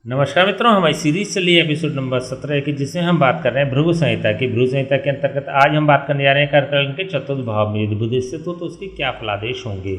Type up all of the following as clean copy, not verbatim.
नमस्कार मित्रों, हमारी सीरीज चली है एपिसोड नंबर 17 की, जिसमें हम बात कर रहे हैं भृगु संहिता की। भृगु संहिता के अंतर्गत आज हम बात करने जा रहे हैं कर्क लग्न के चतुर्थ भाव में यदि बुध स्थित हो तो उसके क्या फलादेश होंगे।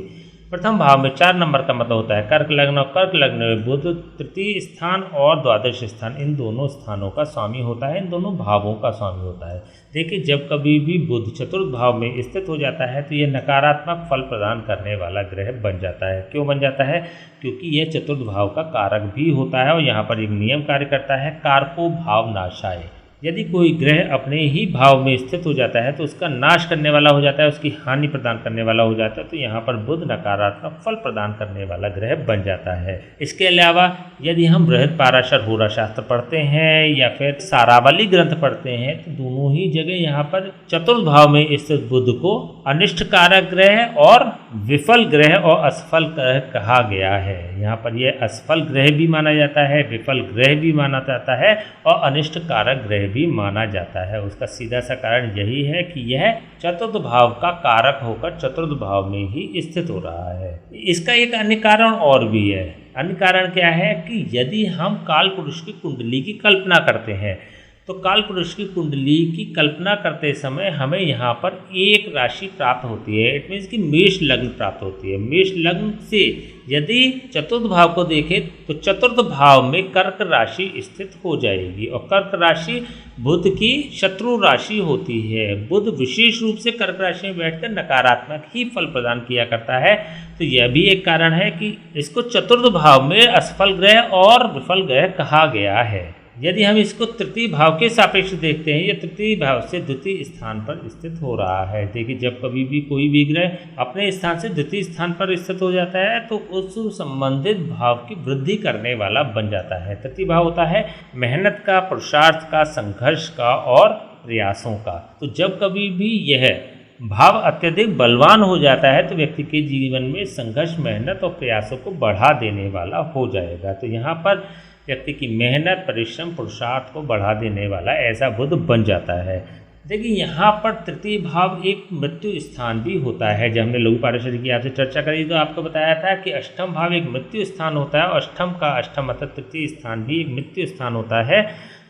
प्रथम भाव में 4 नंबर का मतलब होता है कर्क लग्न, और कर्क लग्न में बुध तृतीय स्थान और द्वादश स्थान इन दोनों स्थानों का स्वामी होता है, इन दोनों भावों का स्वामी होता है। देखिए, जब कभी भी बुध चतुर्थ भाव में स्थित हो जाता है तो यह नकारात्मक फल प्रदान करने वाला ग्रह बन जाता है। क्यों बन जाता है? क्योंकि यह चतुर्थ भाव का कारक भी होता है और यहाँ पर एक नियम कार्य करता है, कारको भाव नाशाय। यदि कोई ग्रह अपने ही भाव में स्थित हो जाता है तो उसका नाश करने वाला हो जाता है, उसकी हानि प्रदान करने वाला हो जाता है। तो यहाँ पर बुध नकारात्मक फल प्रदान करने वाला ग्रह बन जाता है। इसके अलावा यदि हम बृहस्पति होरा शास्त्र पढ़ते हैं या फिर सारावली ग्रंथ पढ़ते हैं तो दोनों ही जगह यहाँ पर चतुर्थ भाव में स्थित बुध को अनिष्ट कारक ग्रह और विफल ग्रह और असफल ग्रह कहा गया है। यहाँ पर यह असफल ग्रह भी माना जाता है, विफल ग्रह भी माना जाता है और अनिष्ट कारक ग्रह भी माना जाता है। उसका सीधा सा कारण यही है कि यह चतुर्थ भाव का कारक होकर चतुर्थ भाव में ही स्थित हो रहा है। इसका एक अन्य कारण और भी है। अन्य कारण क्या है कि यदि हम काल पुरुष की कुंडली की कल्पना करते हैं तो काल पुरुष की कुंडली की कल्पना करते समय हमें यहाँ पर एक राशि प्राप्त होती है। इट मीन्स कि मेष लग्न प्राप्त होती है। मेष लग्न से यदि चतुर्थ भाव को देखें तो चतुर्थ भाव में कर्क राशि स्थित हो जाएगी और कर्क राशि बुध की शत्रु राशि होती है। बुध विशेष रूप से कर्क राशि में बैठकर नकारात्मक ही फल प्रदान किया करता है। तो यह भी एक कारण है कि इसको चतुर्थ भाव में असफल ग्रह और विफल ग्रह कहा गया है। यदि हम इसको तृतीय भाव के सापेक्ष देखते हैं, यह तृतीय भाव से द्वितीय स्थान पर स्थित हो रहा है। देखिए, जब कभी भी कोई भी ग्रह अपने स्थान से द्वितीय स्थान पर स्थित हो जाता है तो उस संबंधित भाव की वृद्धि करने वाला बन जाता है। तृतीय भाव होता है मेहनत का, पुरुषार्थ का, संघर्ष का और प्रयासों का। तो जब कभी भी यह भाव अत्यधिक बलवान हो जाता है तो व्यक्ति के जीवन में संघर्ष, मेहनत और प्रयासों को बढ़ा देने वाला हो जाएगा। तो यहाँ पर व्यक्ति की मेहनत, परिश्रम, पुरुषार्थ को बढ़ा देने वाला ऐसा बुध बन जाता है। देखिए, यहाँ पर तृतीय भाव एक मृत्यु स्थान भी होता है। जब हमने लघु पारिषद की आपसे चर्चा करी तो आपको बताया था कि अष्टम भाव एक मृत्यु स्थान होता है और अष्टम का अष्टम अर्थात तृतीय स्थान भी एक मृत्यु स्थान होता है।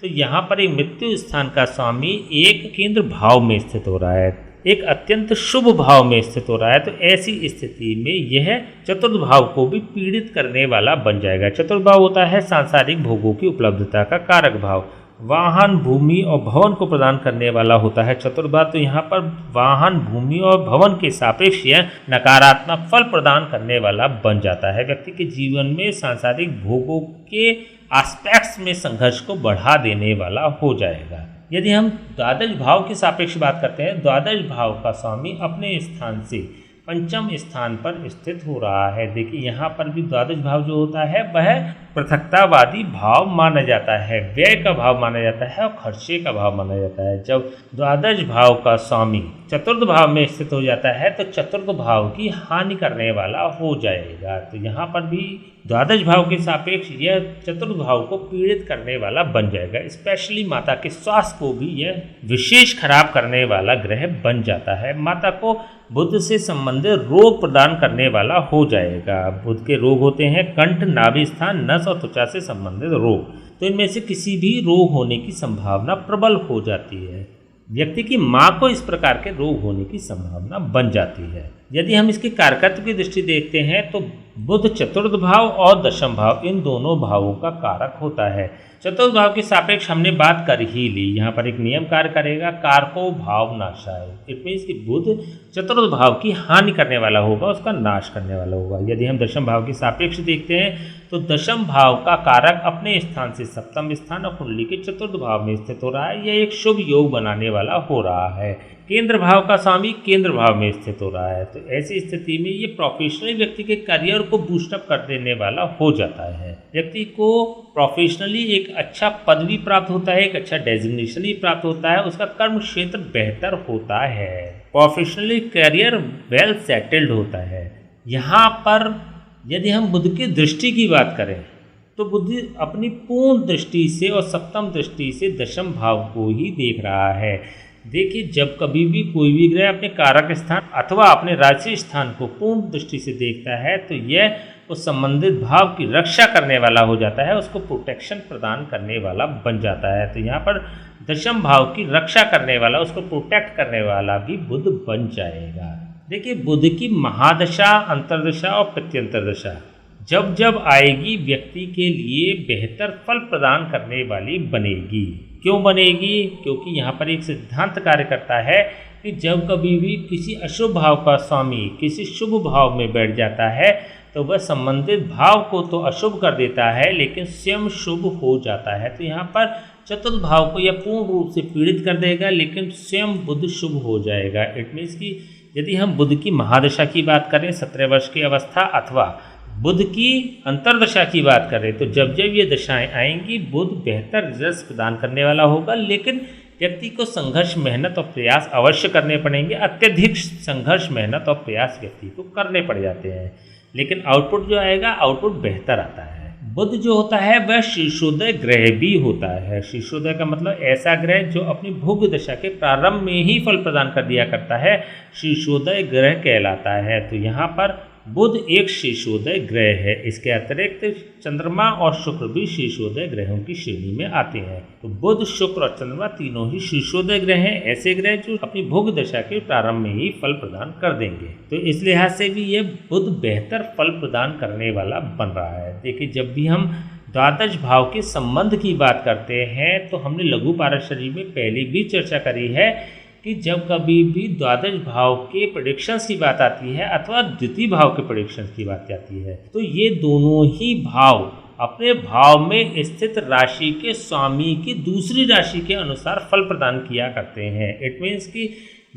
तो यहाँ पर एक मृत्यु स्थान का स्वामी एक केंद्र भाव में स्थित हो रहा है, एक अत्यंत शुभ भाव में स्थित हो रहा है। तो ऐसी स्थिति में यह चतुर्थ भाव को भी पीड़ित करने वाला बन जाएगा। चतुर्थ भाव होता है सांसारिक भोगों की उपलब्धता का कारक भाव, वाहन, भूमि और भवन को प्रदान करने वाला होता है चतुर्थ भाव। तो यहाँ पर वाहन, भूमि और भवन के सापेक्ष यह नकारात्मक फल प्रदान करने वाला बन जाता है। व्यक्ति के जीवन में सांसारिक भोगों के एस्पेक्ट्स में संघर्ष को बढ़ा देने वाला हो जाएगा। यदि हम द्वादश भाव के सापेक्ष बात करते हैं, द्वादश भाव का स्वामी अपने स्थान से पंचम स्थान पर स्थित हो रहा है। देखिए, यहाँ पर भी द्वादश भाव जो होता है वह पृथकतावादी भाव माना जाता है, व्यय का भाव माना जाता है और खर्चे का भाव माना जाता है। जब द्वादश भाव का स्वामी चतुर्थ भाव में स्थित हो जाता है तो चतुर्थ भाव की हानि करने वाला हो जाएगा। तो यहाँ पर भी द्वादश भाव के सापेक्ष यह चतुर्थ भाव को पीड़ित करने वाला बन जाएगा। स्पेशली माता के स्वास्थ्य को भी यह विशेष खराब करने वाला ग्रह बन जाता है। माता को बुध से संबंधित रोग प्रदान करने वाला हो जाएगा। बुध के रोग होते हैं कंठ, नाभि स्थान, नस और त्वचा से संबंधित रोग। तो इनमें से किसी भी रोग होने की संभावना प्रबल हो जाती है। व्यक्ति की मां को इस प्रकार के रोग होने की संभावना बन जाती है। यदि हम इसके कारकत्व की दृष्टि देखते हैं तो बुध चतुर्थ भाव और दशम भाव इन दोनों भावों का कारक होता है। चतुर्थ भाव के सापेक्ष हमने बात कर ही ली। यहाँ पर एक नियम कार्य करेगा, कारको भाव नाशाय। इट मीन्स कि बुध चतुर्थ भाव की हानि करने वाला होगा, उसका नाश करने वाला होगा। यदि हम दशम भाव के सापेक्ष देखते हैं तो दशम भाव का कारक अपने स्थान से सप्तम स्थान और कुंडली के चतुर्थ भाव में स्थित हो रहा है। यह एक शुभ योग बनाने वाला हो रहा है। केंद्र भाव का स्वामी केंद्र भाव में स्थित हो रहा है। तो ऐसी स्थिति में ये प्रोफेशनली व्यक्ति के करियर को बूस्टअप कर देने वाला हो जाता है। व्यक्ति को प्रोफेशनली एक अच्छा पदवी प्राप्त होता है, एक अच्छा डेजिग्नेशन भी प्राप्त होता है, उसका कर्म क्षेत्र बेहतर होता है, प्रोफेशनली करियर वेल सेटल्ड होता है। यहाँ पर यदि हम बुध की दृष्टि की बात करें तो बुध अपनी पूर्ण दृष्टि से और सप्तम दृष्टि से दशम भाव को ही देख रहा है। देखिए, जब कभी भी कोई भी ग्रह अपने कारक स्थान अथवा अपने राशि स्थान को पूर्ण दृष्टि से देखता है तो यह उस संबंधित भाव की रक्षा करने वाला हो जाता है, उसको प्रोटेक्शन प्रदान करने वाला बन जाता है। तो यहाँ पर दशम भाव की रक्षा करने वाला, उसको प्रोटेक्ट करने वाला भी बुध बन जाएगा। देखिए, बुध की महादशा, अंतर्दशा और प्रत्यंतर दशा जब जब आएगी व्यक्ति के लिए बेहतर फल प्रदान करने वाली बनेगी। क्यों बनेगी? क्योंकि यहाँ पर एक सिद्धांत कार्य करता है कि जब कभी भी किसी अशुभ भाव का स्वामी किसी शुभ भाव में बैठ जाता है तो वह संबंधित भाव को तो अशुभ कर देता है लेकिन स्वयं शुभ हो जाता है। तो यहाँ पर चतुर्थ भाव को यह पूर्ण रूप से पीड़ित कर देगा लेकिन स्वयं बुध शुभ हो जाएगा। इट मीन्स कि यदि हम बुध की महादशा की बात करें 17 वर्ष की अवस्था अथवा बुध की अंतर्दशा की बात करें तो जब जब ये दशाएं आएंगी बुध बेहतर रिजल्ट प्रदान करने वाला होगा, लेकिन व्यक्ति को संघर्ष, मेहनत और प्रयास अवश्य करने पड़ेंगे। अत्यधिक संघर्ष, मेहनत और प्रयास व्यक्ति को करने पड़ जाते हैं, लेकिन आउटपुट जो आएगा आउटपुट बेहतर आता है। बुध जो होता है वह शीर्षोदय ग्रह भी होता है। शीर्षोदय का मतलब ऐसा ग्रह जो अपनी भोग दशा के प्रारंभ में ही फल प्रदान कर दिया करता है, शीर्षोदय ग्रह कहलाता है। तो यहाँ पर बुध एक शीर्षोदय ग्रह है। इसके अतिरिक्त चंद्रमा और शुक्र भी शीर्षोदय ग्रहों की श्रेणी में आते हैं। तो बुध, शुक्र और चंद्रमा तीनों ही शीर्षोदय ग्रह हैं, ऐसे ग्रह जो अपनी भोग दशा के प्रारंभ में ही फल प्रदान कर देंगे। तो इस लिहाज से भी ये बुध बेहतर फल प्रदान करने वाला बन रहा है। देखिए, जब भी हम द्वादश भाव के संबंध की बात करते हैं तो हमने लघु पाराशरी में पहले भी चर्चा करी है कि जब कभी भी द्वादश भाव के प्रेडिक्शंस की बात आती है अथवा द्वितीय भाव के प्रेडिक्शंस की बात आती है तो ये दोनों ही भाव अपने भाव में स्थित राशि के स्वामी की दूसरी राशि के अनुसार फल प्रदान किया करते हैं। इट मीन्स कि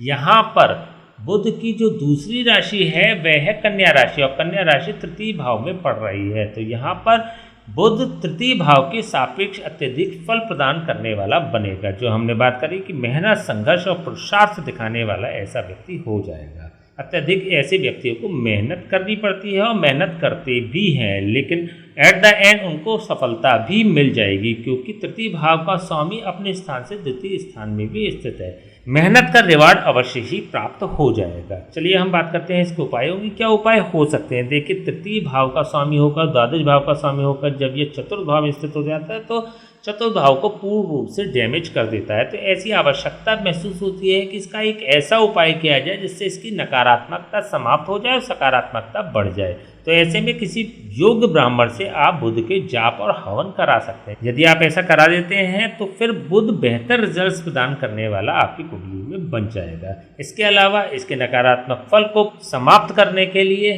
यहाँ पर बुध की जो दूसरी राशि है वह है कन्या राशि और कन्या राशि तृतीय भाव में पड़ रही है। तो यहाँ पर बुध तृतीय भाव के सापेक्ष अत्यधिक फल प्रदान करने वाला बनेगा। जो हमने बात करी कि मेहनत, संघर्ष और पुरुषार्थ दिखाने वाला ऐसा व्यक्ति हो जाएगा। अत्यधिक ऐसे व्यक्तियों को मेहनत करनी पड़ती है और मेहनत करते भी हैं, लेकिन एट द एंड उनको सफलता भी मिल जाएगी क्योंकि तृतीय भाव का स्वामी अपने स्थान से द्वितीय स्थान में भी स्थित है। मेहनत का रिवार्ड अवश्य ही प्राप्त हो जाएगा। चलिए हम बात करते हैं इसके उपायों की। क्या उपाय हो सकते हैं? देखिए, तृतीय भाव का स्वामी होकर, द्वादश भाव का स्वामी होकर जब ये चतुर्थ भाव में स्थित हो जाता है तो चतुर्थ भाव को पूर्ण रूप से डैमेज कर देता है। तो ऐसी आवश्यकता महसूस होती है कि इसका एक ऐसा उपाय किया जाए जिससे इसकी नकारात्मकता समाप्त हो जाए और सकारात्मकता बढ़ जाए। तो ऐसे में किसी योग्य ब्राह्मण से आप बुध के जाप और हवन करा सकते हैं। यदि आप ऐसा करा देते हैं तो फिर बुध बेहतर रिजल्ट्स प्रदान करने वाला आपकी कुंडली में बन जाएगा। इसके अलावा इसके नकारात्मक फल को समाप्त करने के लिए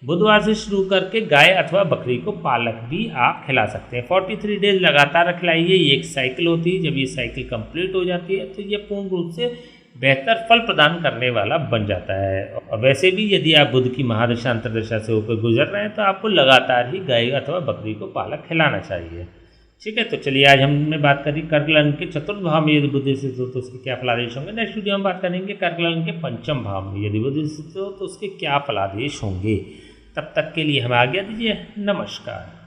बुधवार से शुरू करके गाय अथवा बकरी को पालक भी आप खिला सकते हैं। 43 डेज लगातार खिलाइए। ये एक साइकिल होती है। जब ये साइकिल कंप्लीट हो जाती है तो ये पूर्ण रूप से बेहतर फल प्रदान करने वाला बन जाता है। और वैसे भी यदि आप बुध की महादशा, अंतर्दशा से होकर गुजर रहे हैं तो आपको लगातार ही गाय अथवा बकरी को पालक खिलाना चाहिए। ठीक है, तो चलिए आज हमने बात करी कर्क लग्न के चतुर्थ भाव में यदि बुध स्थित हो तो उसके क्या फलादेश होंगे। नेक्स्ट वीडियो हम बात करेंगे कर्क लग्न के पंचम भाव में यदि बुध स्थित हो तो उसके क्या फलादेश होंगे। तब तक के लिए हमें आज्ञा दीजिए। नमस्कार।